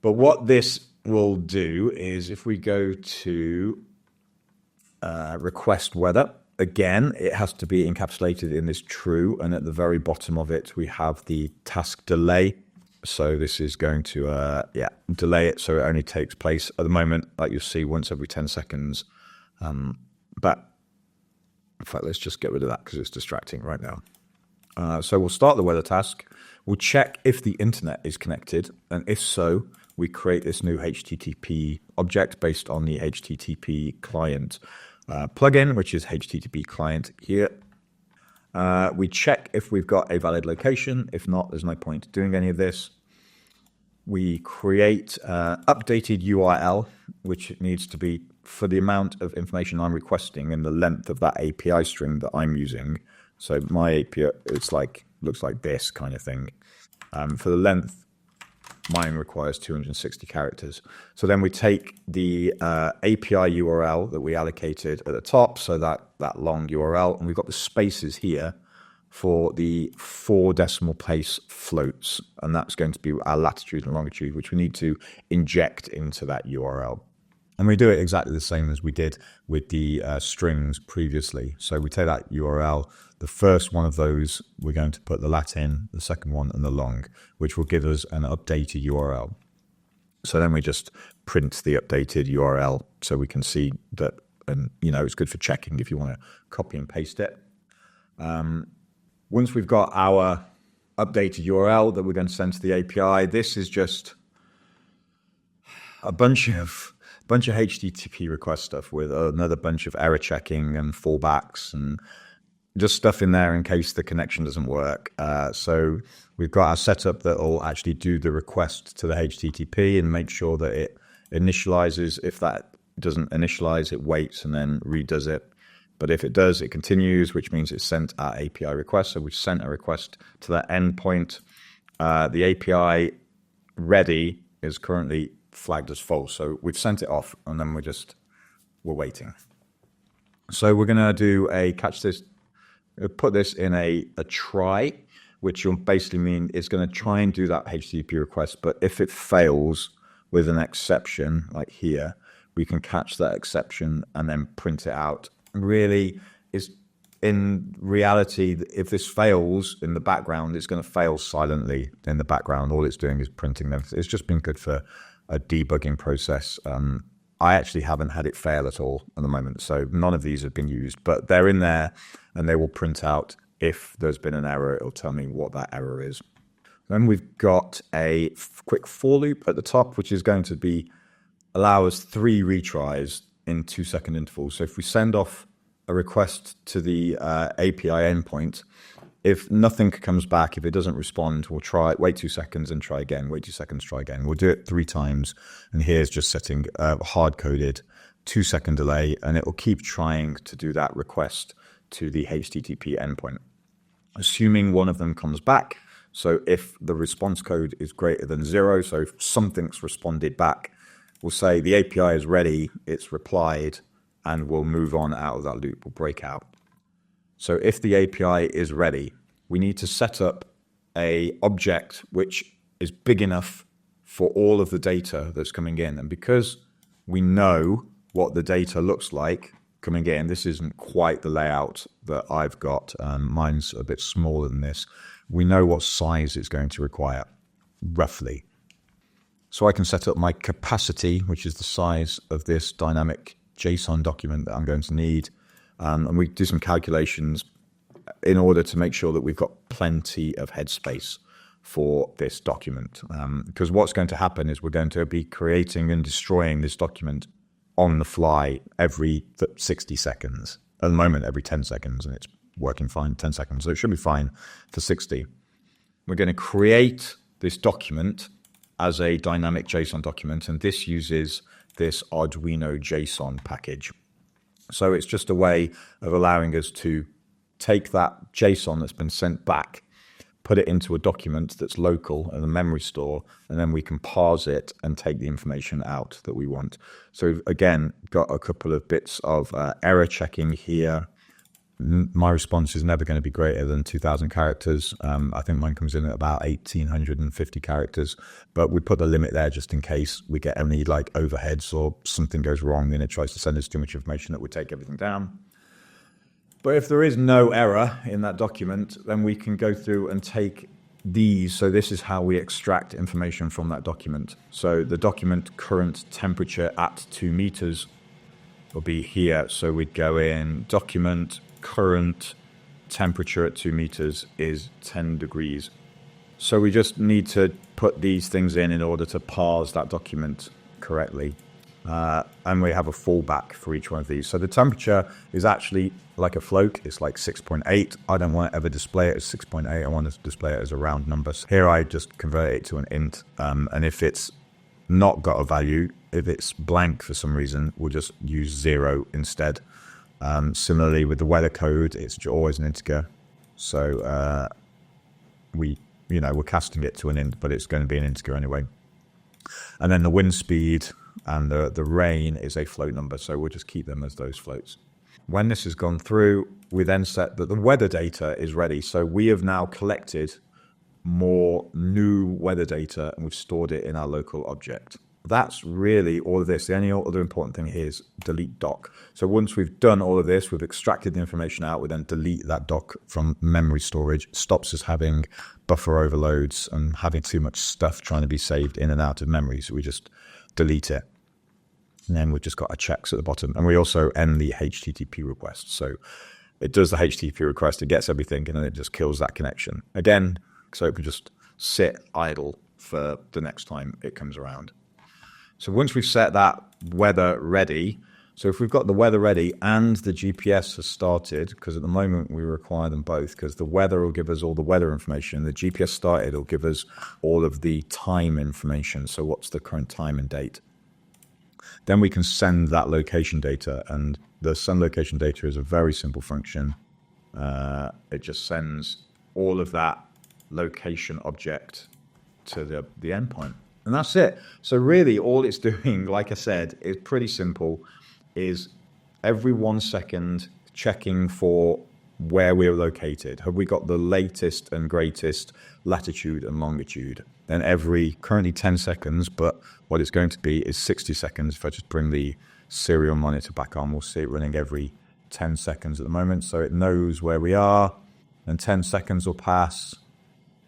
But what this will do is if we go to request weather, again, it has to be encapsulated in this true, and at the very bottom of it, we have the task delay. So this is going to, delay it so it only takes place at the moment, like you'll see, once every 10 seconds. But in fact, let's just get rid of that because it's distracting right now. So we'll start the weather task. We'll check if the internet is connected, and if so, we create this new HTTP object based on the HTTP client plugin, which is HTTP client here. We check if we've got a valid location. If not, there's no point doing any of this. We create updated URL, which needs to be for the amount of information I'm requesting and the length of that API string that I'm using. So my API, looks like this kind of thing. For the length, mine requires 260 characters. So then we take the API URL that we allocated at the top, so that long URL, and we've got the spaces here for the 4 decimal place floats, and that's going to be our latitude and longitude, which we need to inject into that URL. And we do it exactly the same as we did with the strings previously. So we take that URL, the first one of those, we're going to put the lat in, the second one and the long, which will give us an updated URL. So then we just print the updated URL so we can see that, and it's good for checking if you want to copy and paste it. Once we've got our updated URL that we're going to send to the API, this is just a bunch of HTTP request stuff with another bunch of error checking and fallbacks and just stuff in there in case the connection doesn't work. So we've got our setup that will actually do the request to the HTTP and make sure that it initializes. If that doesn't initialize, it waits and then redoes it. But if it does, it continues, which means it's sent our API request. So we've sent a request to that endpoint. The API ready is currently flagged as false. So we've sent it off and then we're waiting. So we're going to do put this in a try, which will basically mean it's going to try and do that HTTP request. But if it fails with an exception, like here, we can catch that exception and then print it out. Really, in reality, if this fails in the background, it's going to fail silently in the background. All it's doing is printing them. It's just been good for a debugging process. I actually haven't had it fail at all at the moment, so none of these have been used, but they're in there and they will print out if there's been an error. It'll tell me what that error is. Then we've got a quick for loop at the top, which is going to be allow us 3 retries in 2-second intervals. So if we send off a request to the API endpoint, if nothing comes back, if it doesn't respond, we'll try it, wait 2 seconds and try again, wait 2 seconds, try again. We'll do it 3 times. And here's just setting a hard-coded 2-second delay, and it will keep trying to do that request to the HTTP endpoint. Assuming one of them comes back, so if the response code is greater than 0, so if something's responded back, we'll say the API is ready, it's replied, and we'll move on out of that loop, we'll break out. So if the API is ready, we need to set up a object which is big enough for all of the data that's coming in. And because we know what the data looks like coming in, this isn't quite the layout that I've got. Mine's a bit smaller than this. We know what size it's going to require, roughly. So I can set up my capacity, which is the size of this dynamic JSON document that I'm going to need. And we do some calculations in order to make sure that we've got plenty of headspace for this document. Because what's going to happen is we're going to be creating and destroying this document on the fly every 60 seconds. At the moment, every 10 seconds, and it's working fine, 10 seconds. So it should be fine for 60. We're going to create this document as a dynamic JSON document, and this uses this Arduino JSON package. So it's just a way of allowing us to take that JSON that's been sent back, put it into a document that's local in the memory store, and then we can parse it and take the information out that we want. So again, got a couple of bits of error checking here. My response is never going to be greater than 2,000 characters. I think mine comes in at about 1,850 characters, but we put the limit there just in case we get any like overheads or something goes wrong and it tries to send us too much information that would take everything down. But if there is no error in that document, then we can go through and take these. So this is how we extract information from that document. So the document current temperature at 2 meters will be here. So we'd go in document current temperature at 2 meters is 10 degrees. So we just need to put these things in order to parse that document correctly. And we have a fallback for each one of these. So the temperature is actually like a float. It's like 6.8. I don't want to ever display it as 6.8. I want to display it as a round number. So here I just convert it to an int. And if it's not got a value, if it's blank for some reason, we'll just use 0 instead. Similarly with the weather code, it's always an integer. So we're casting it to an int, but it's going to be an integer anyway. And then the wind speed and the rain is a float number, so we'll just keep them as those floats. When this has gone through, we then set that the weather data is ready. So we have now collected more new weather data and we've stored it in our local object. That's really all of this. The only other important thing here is delete doc. So once we've done all of this, we've extracted the information out, we then delete that doc from memory storage. Stops us having buffer overloads and having too much stuff trying to be saved in and out of memory. So we just delete it. And then we've just got our checks at the bottom. And we also end the HTTP request. So it does the HTTP request, it gets everything, and then it just kills that connection. Again, so it can just sit idle for the next time it comes around. So once we've set that weather ready, so if we've got the weather ready and the GPS has started, because at the moment we require them both, because the weather will give us all the weather information, the GPS started will give us all of the time information. So what's the current time and date? Then we can send that location data, and the send location data is a very simple function. It just sends all of that location object to the endpoint. And that's it. So really all it's doing, like I said, is pretty simple, is every 1 second checking for where we're located. Have we got the latest and greatest latitude and longitude? Then every, currently 10 seconds, but what it's going to be is 60 seconds. If I just bring the serial monitor back on, we'll see it running every 10 seconds at the moment. So it knows where we are, and 10 seconds will pass.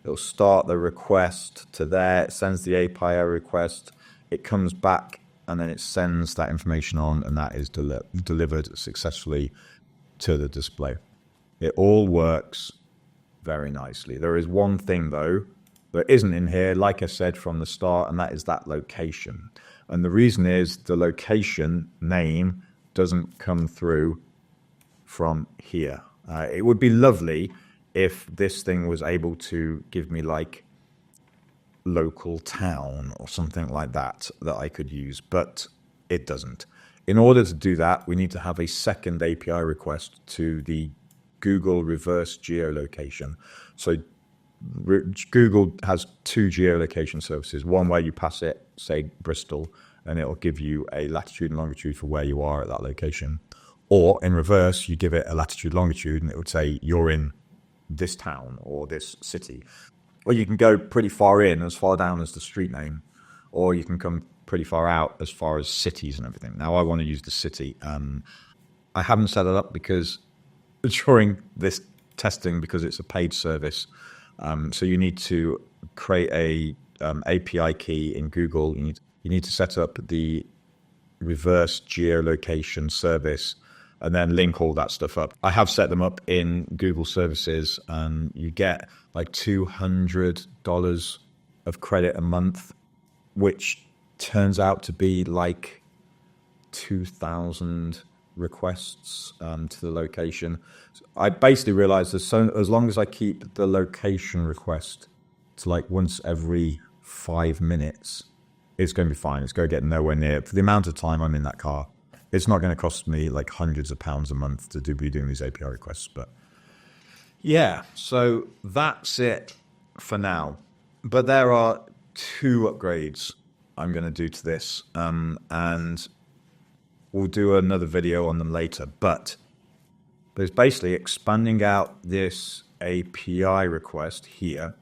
It'll start the request to there. It sends the API request. it comes back and then it sends that information on, and that is delivered successfully to the display. It all works very nicely. There is one thing though that isn't in here, like I said from the start, and that is that location. And the reason is the location name doesn't come through from here. It would be lovely if this thing was able to give me like local town or something like that I could use, but it doesn't. In order to do that, we need to have a second API request to the Google reverse geolocation. So Google has two geolocation services, one where you pass it, say Bristol, and it'll give you a latitude and longitude for where you are at that location. Or in reverse, you give it a latitude, longitude, and it would say you're in this town or this city. Or you can go pretty far in, as far down as the street name, or you can come pretty far out as far as cities and everything. Now I want to use the city. I haven't set it up because during this testing, because it's a paid service, so you need to create a API key in Google. You need to set up the reverse geolocation service and then link all that stuff up. I have set them up in Google services, and you get like $200 of credit a month, which turns out to be like 2,000 requests to the location. So I basically realized as long as I keep the location request to like once every 5 minutes, it's going to be fine. It's going to get nowhere near, for the amount of time I'm in that car, it's not going to cost me like hundreds of pounds a month to be doing these API requests. But yeah, so that's it for now. But there are 2 upgrades I'm going to do to this, and we'll do another video on them later. But there's basically expanding out this API request here,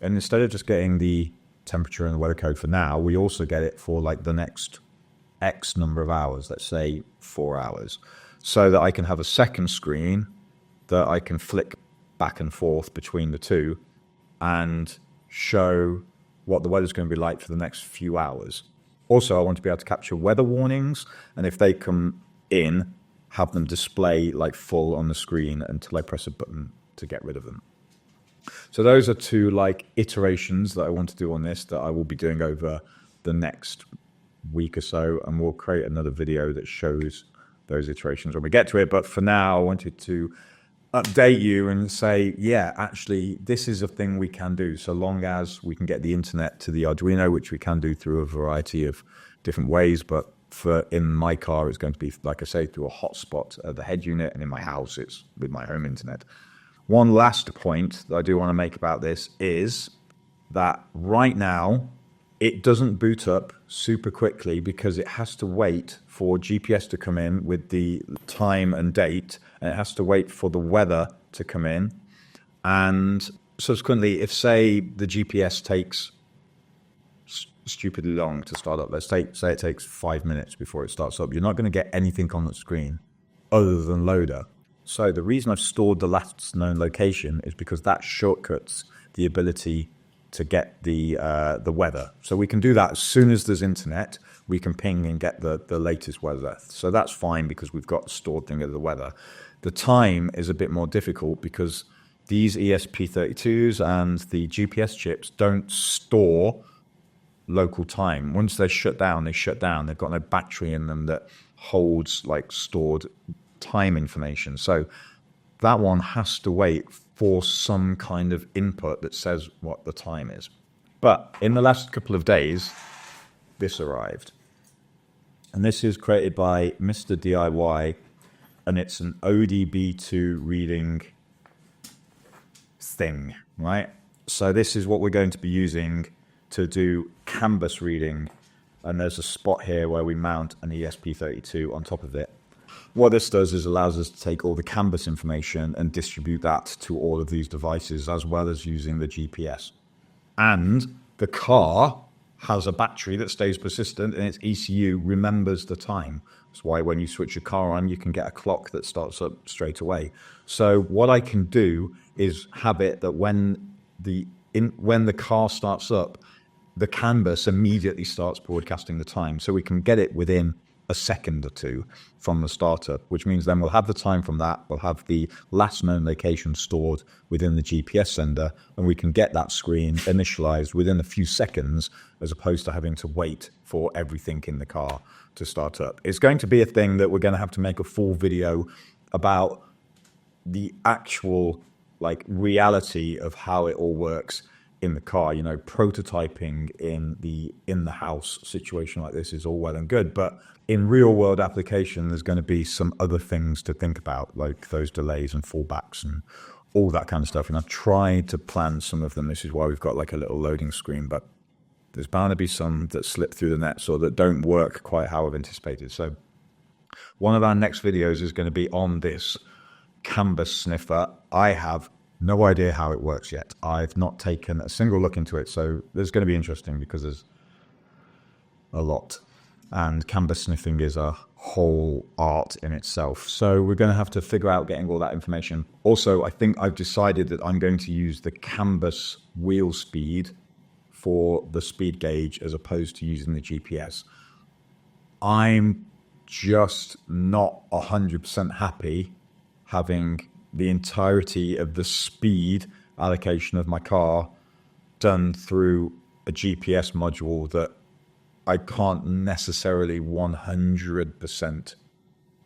and instead of just getting the temperature and the weather code for now, we also get it for like the next X number of hours, let's say 4 hours, so that I can have a second screen that I can flick back and forth between the two and show what the weather's going to be like for the next few hours. Also, I want to be able to capture weather warnings, and if they come in, have them display like full on the screen until I press a button to get rid of them. So those are 2 like iterations that I want to do on this that I will be doing over the next week or so, and we'll create another video that shows those iterations when we get to it. But for now, I wanted to update you and say, yeah, actually, this is a thing we can do so long as we can get the internet to the Arduino, which we can do through a variety of different ways. But in my car, it's going to be, like I say, through a hotspot at the head unit, and in my house, it's with my home internet. One last point that I do want to make about this is that right now, it doesn't boot up super quickly because it has to wait for GPS to come in with the time and date, and it has to wait for the weather to come in. And subsequently, if, say, the GPS takes stupidly long to start up, let's say it takes 5 minutes before it starts up, you're not going to get anything on the screen other than loader. So the reason I've stored the last known location is because that shortcuts the ability to get the weather. So we can do that as soon as there's internet. We can ping and get the latest weather. So that's fine because we've got a stored thing of the weather. The time is a bit more difficult because these ESP-32s and the GPS chips don't store local time. Once they're shut down, they shut down. They've got no battery in them that holds like stored time information. So that one has to wait for some kind of input that says what the time is. But in the last couple of days, this arrived. And this is created by Mr. DIY, and it's an ODB2 reading thing, right? So this is what we're going to be using to do canvas reading. And there's a spot here where we mount an ESP-32 on top of it. What this does is allows us to take all the canvas information and distribute that to all of these devices, as well as using the GPS. And the car has a battery that stays persistent, and its ECU remembers the time. That's why when you switch your car on, you can get a clock that starts up straight away. So what I can do is have it that when the car starts up, the canvas immediately starts broadcasting the time. So we can get it within a second or two from the startup, which means then we'll have the time from that. We'll have the last known location stored within the GPS sender, and we can get that screen initialized within a few seconds, as opposed to having to wait for everything in the car to start up. It's going to be a thing that we're going to have to make a full video about the actual reality of how it all works in the car. You know, prototyping in the house situation like this is all well and good, but in real world application, there's going to be some other things to think about, like those delays and fallbacks and all that kind of stuff. And I've tried to plan some of them. This is why we've got like a little loading screen, but there's bound to be some that slip through the nets or that don't work quite how I've anticipated. So one of our next videos is going to be on this canvas sniffer. I have no idea how it works yet. I've not taken a single look into it. So there's going to be interesting because there's a lot. And canvas sniffing is a whole art in itself. So we're going to have to figure out getting all that information. Also, I think I've decided that I'm going to use the canvas wheel speed for the speed gauge as opposed to using the GPS. I'm just not 100% happy having the entirety of the speed allocation of my car done through a GPS module that I can't necessarily 100%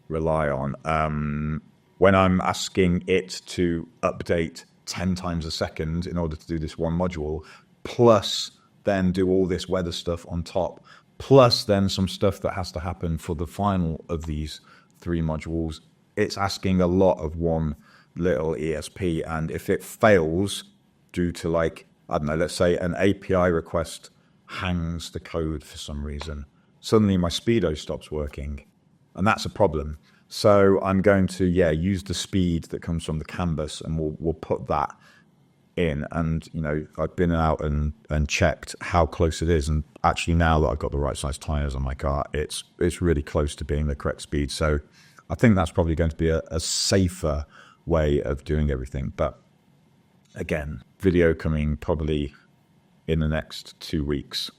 rely on. When I'm asking it to update 10 times a second in order to do this one module, plus then do all this weather stuff on top, plus then some stuff that has to happen for the final of these 3 modules, it's asking a lot of one little ESP. And if it fails due to I don't know, let's say an API request hangs the code for some reason, suddenly my speedo stops working, and that's a problem. So I'm going to use the speed that comes from the canvas, and we'll put that in. And you know, I've been out and checked how close it is, and actually now that I've got the right size tires on my car, it's really close to being the correct speed. So I think that's probably going to be a safer way of doing everything. But again, video coming probably in the next 2 weeks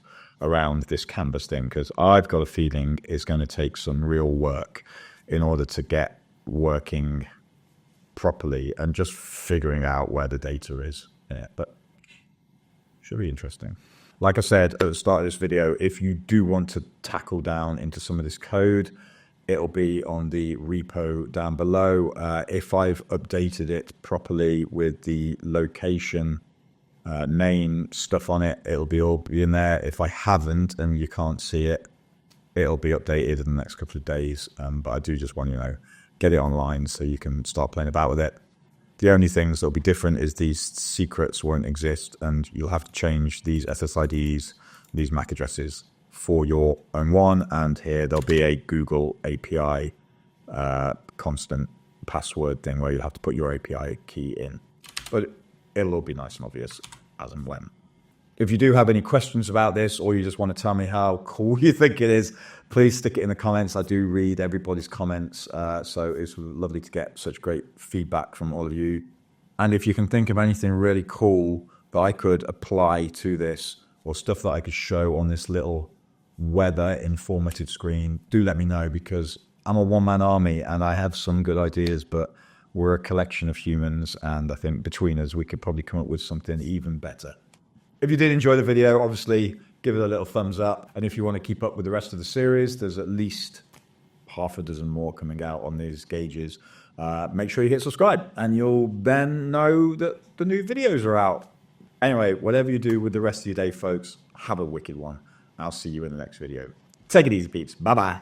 around this canvas thing, because I've got a feeling it's going to take some real work in order to get working properly and just figuring out where the data is in it. But should be interesting. Like I said at the start of this video, if you do want to tackle down into some of this code, it'll be on the repo down below. If I've updated it properly with the location name stuff on it, it'll all be in there. If I haven't and you can't see it, it'll be updated in the next couple of days. But I do just want to get it online so you can start playing about with it. The only things that'll be different is these secrets won't exist, and you'll have to change these SSIDs, these MAC addresses for your own one. And here there'll be a Google API constant password thing where you'll have to put your API key in. But it'll all be nice and obvious as and when. If you do have any questions about this, or you just want to tell me how cool you think it is, please stick it in the comments. I do read everybody's comments, so it's lovely to get such great feedback from all of you. And if you can think of anything really cool that I could apply to this, or stuff that I could show on this little weather informative screen, do let me know, because I'm a one-man army and I have some good ideas, but we're a collection of humans, and I think between us we could probably come up with something even better. If you did enjoy the video, obviously give it a little thumbs up, and if you want to keep up with the rest of the series, there's at least half a dozen more coming out on these gauges. Make sure you hit subscribe, and you'll then know that the new videos are out. Anyway, whatever you do with the rest of your day, folks, have a wicked one. I'll see you in the next video. Take it easy, peeps. Bye-bye.